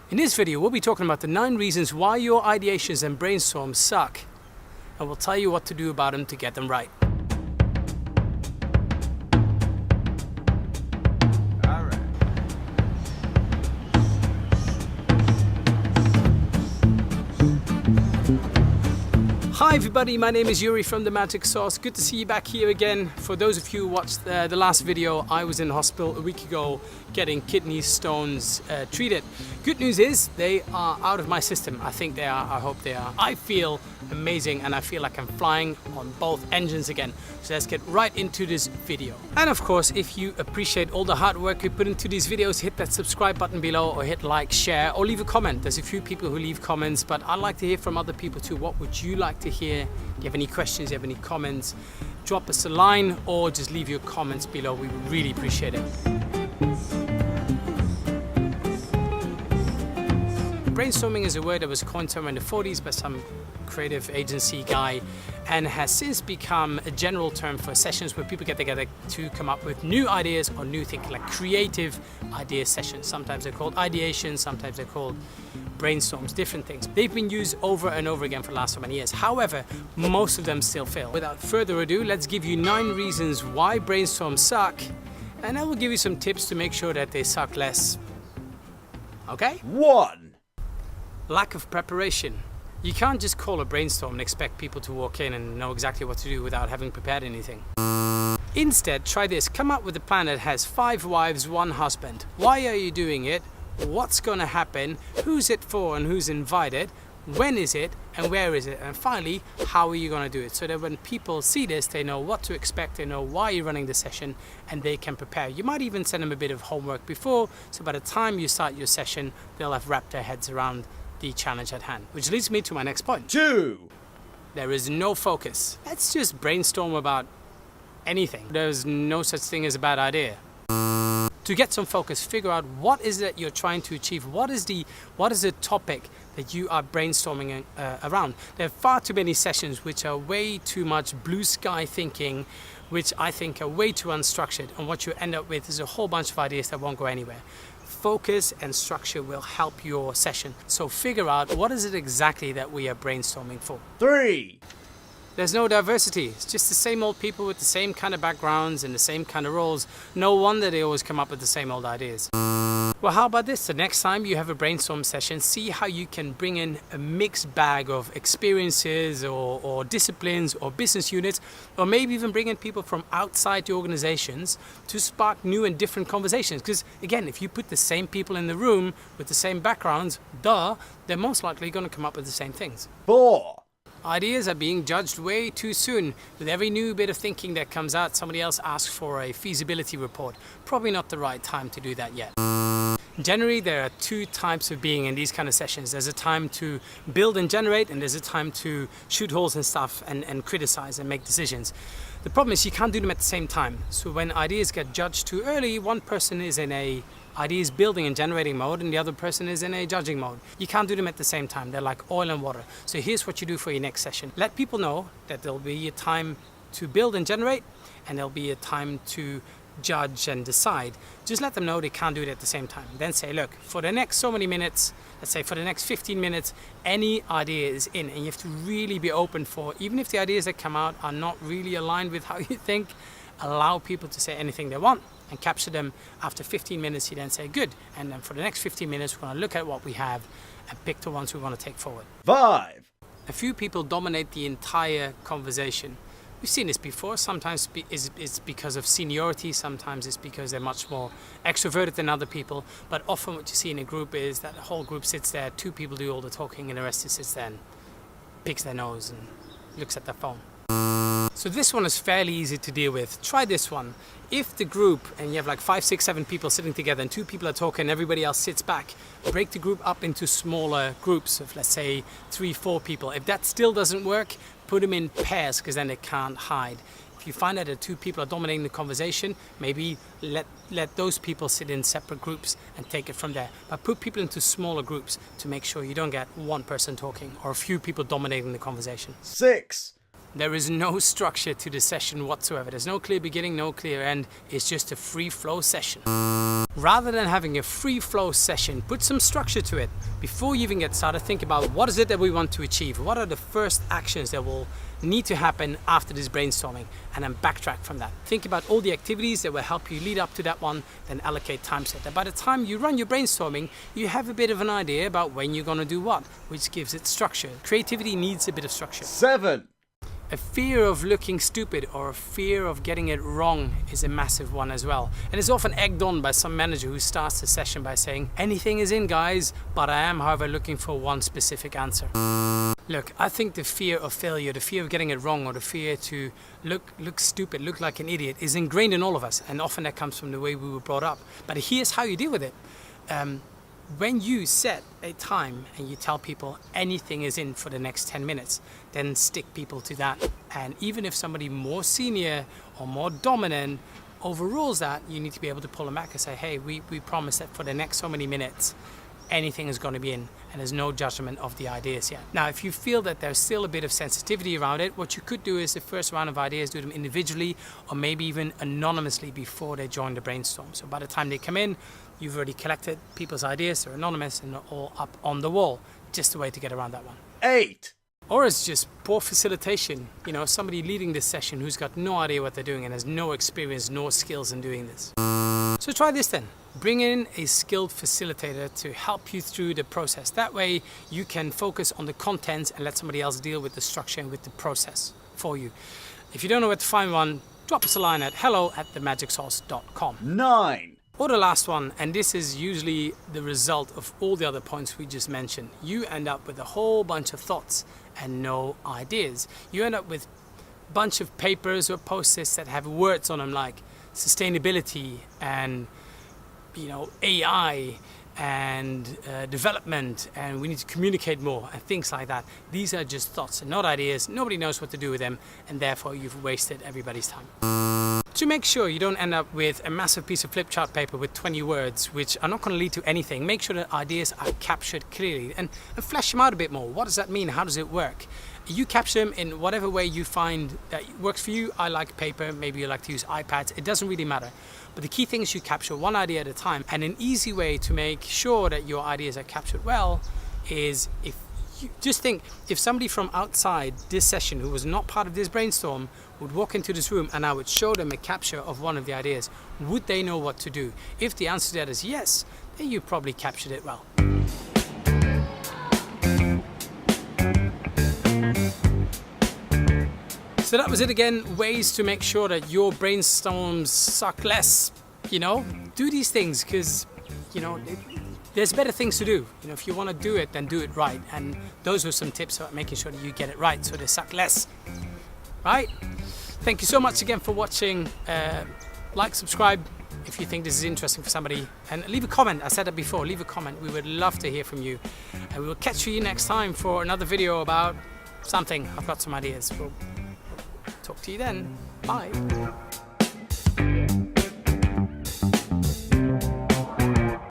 In this video, we'll be talking about the 9 reasons why your ideations and brainstorms suck, and we'll tell you what to do about them to get them right. Hi everybody, my name is Yuri from The Magic Sauce. Good to see you back here again. For those of you who watched the last video, I was in hospital a week ago getting kidney stones treated. Good news is they are out of my system. I think they are, I hope they are. I feel amazing and I feel like I'm flying on both engines again. So let's get right into this video. And of course, if you appreciate all the hard work we put into these videos, hit that subscribe button below or hit like, share, or leave a comment. There's a few people who leave comments, but I'd like to hear from other people too. What would you like to hear? Do you have any questions? Do you have any comments? Drop us a line or just leave your comments below. We would really appreciate it. Brainstorming is a word that was coined somewhere in the 40s by some creative agency guy and has since become a general term for sessions where people get together to come up with new ideas or new thinking, like creative idea sessions. Sometimes they're called ideations, sometimes they're called brainstorms, different things. They've been used over and over again for the last so many years. However, most of them still fail. Without further ado, let's give you 9 reasons why brainstorms suck, and I will give you some tips to make sure that they suck less. Okay? 1. Lack of preparation. You can't just call a brainstorm and expect people to walk in and know exactly what to do without having prepared anything. Instead, try this. Come up with a plan that has 5 wives, 1 husband. Why are you doing it? What's going to happen? Who's it for and who's invited? When is it and where is it? And finally, how are you going to do it? So that when people see this, they know what to expect, they know why you're running the session, and they can prepare. You might even send them a bit of homework before, so by the time you start your session, they'll have wrapped their heads around the challenge at hand. Which leads me to my next point. 2. There is no focus. Let's just brainstorm about anything. There's no such thing as a bad idea. To get some focus, figure out what is it you're trying to achieve. What is the topic that you are brainstorming around? There are far too many sessions which are way too much blue sky thinking, which I think are way too unstructured. And what you end up with is a whole bunch of ideas that won't go anywhere. Focus and structure will help your session. So figure out what is it exactly that we are brainstorming for. 3. There's no diversity. It's just the same old people with the same kind of backgrounds and the same kind of roles. No wonder they always come up with the same old ideas. Well, how about this? The next time you have a brainstorm session, see how you can bring in a mixed bag of experiences or disciplines or business units, or maybe even bring in people from outside the organizations to spark new and different conversations. Because again, if you put the same people in the room with the same backgrounds, they're most likely going to come up with the same things. 4. Ideas are being judged way too soon. With every new bit of thinking that comes out, somebody else asks for a feasibility report. Probably not the right time to do that yet. Generally, there are 2 types of being in these kind of sessions. There's a time to build and generate, and there's a time to shoot holes in stuff and criticize and make decisions. The problem is you can't do them at the same time. So when ideas get judged too early, one person is in a ideas building and generating mode and the other person is in a judging mode. You can't do them at the same time. They're like oil and water. So here's what you do for your next session. Let people know that there'll be a time to build and generate, and there'll be a time to judge and decide. Just let them know they can't do it at the same time. Then say, look, for the next so many minutes, let's say for the next 15 minutes, any idea is in, and you have to really be open for, even if the ideas that come out are not really aligned with how you think, allow people to say anything they want and capture them. After 15 minutes, you then say, good. And then for the next 15 minutes, we're going to look at what we have and pick the ones we want to take forward. 5. A few people dominate the entire conversation. We've seen this before. Sometimes it's because of seniority, sometimes it's because they're much more extroverted than other people, but often what you see in a group is that the whole group sits there, 2 people do all the talking and the rest sits there and picks their nose and looks at their phone. So this one is fairly easy to deal with. Try this one. If the group, and you have like 5, 6, 7 people sitting together and 2 people are talking and everybody else sits back, break the group up into smaller groups of, let's say, 3, 4 people. If that still doesn't work, put them in pairs, because then they can't hide. If you find that the 2 people are dominating the conversation, maybe let those people sit in separate groups and take it from there. But put people into smaller groups to make sure you don't get 1 person talking or a few people dominating the conversation. 6. There is no structure to the session whatsoever. There's no clear beginning, no clear end. It's just a free flow session. Rather than having a free flow session, put some structure to it. Before you even get started, think about what is it that we want to achieve? What are the first actions that will need to happen after this brainstorming? And then backtrack from that. Think about all the activities that will help you lead up to that one, then allocate time set. And by the time you run your brainstorming, you have a bit of an idea about when you're going to do what, which gives it structure. Creativity needs a bit of structure. 7. A fear of looking stupid or a fear of getting it wrong is a massive one as well. And it's often egged on by some manager who starts the session by saying, anything is in, guys, but I am, however, looking for one specific answer. Look, I think the fear of failure, the fear of getting it wrong, or the fear to look stupid, look like an idiot is ingrained in all of us. And often that comes from the way we were brought up. But here's how you deal with it. When you set a time and you tell people anything is in for the next 10 minutes, then stick people to that. And even if somebody more senior or more dominant overrules that, you need to be able to pull them back and say, hey, we promise that for the next so many minutes, anything is going to be in, and there's no judgment of the ideas yet. Now, if you feel that there's still a bit of sensitivity around it, what you could do is the first round of ideas, do them individually or maybe even anonymously before they join the brainstorm. So by the time they come in, you've already collected people's ideas, they're anonymous and they're all up on the wall. Just a way to get around that one. 8. Or it's just poor facilitation. You know, somebody leading this session who's got no idea what they're doing and has no experience, no skills in doing this. So try this then. Bring in a skilled facilitator to help you through the process. That way you can focus on the content and let somebody else deal with the structure and with the process for you. If you don't know where to find one, drop us a line at hello@themagicsauce.com. 9. Or the last one, and this is usually the result of all the other points we just mentioned. You end up with a whole bunch of thoughts and no ideas. You end up with a bunch of papers or post-its that have words on them like sustainability and AI and development, and we need to communicate more and things like that. These are just thoughts and not ideas. Nobody knows what to do with them, and therefore you've wasted everybody's time. To make sure you don't end up with a massive piece of flip chart paper with 20 words, which are not going to lead to anything, make sure that ideas are captured clearly and flesh them out a bit more. What does that mean? How does it work? You capture them in whatever way you find that works for you. I like paper, maybe you like to use iPads. It doesn't really matter. But the key thing is you capture one idea at a time. And an easy way to make sure that your ideas are captured well is if you just think, if somebody from outside this session who was not part of this brainstorm would walk into this room and I would show them a capture of one of the ideas, would they know what to do? If the answer to that is yes, then you probably captured it well. So that was it again, ways to make sure that your brainstorms suck less. Do these things because, there's better things to do. If you want to do it, then do it right. And those are some tips about making sure that you get it right so they suck less. Right? Thank you so much again for watching. Like, subscribe if you think this is interesting for somebody. And leave a comment. I said that before. Leave a comment. We would love to hear from you. And we will catch you next time for another video about something. I've got some ideas. We'll talk to you then. Bye.